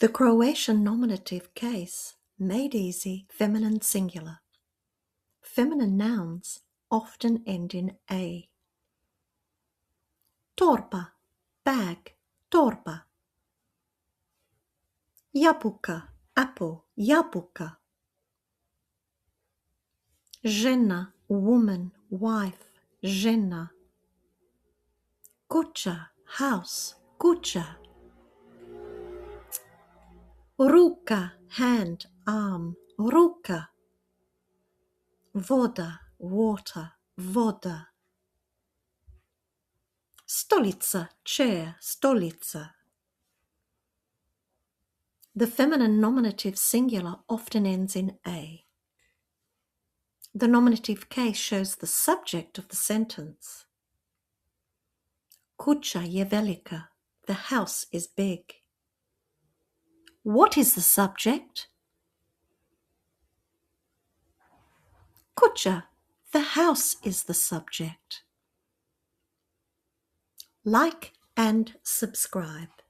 The Croatian nominative case, made easy, feminine singular. Feminine nouns often end in A. Torba, bag, torba. Jabuka, apple, jabuka. Žena, woman, wife, žena. Kuća, house, kuća. Ruka, hand, arm, ruka. Voda, water, voda. Stolica, chair, stolica. The feminine nominative singular often ends in A. The nominative case shows the subject of the sentence. Kuća je velika, the house is big. What is the subject? Kuća, the house is the subject. Like and subscribe.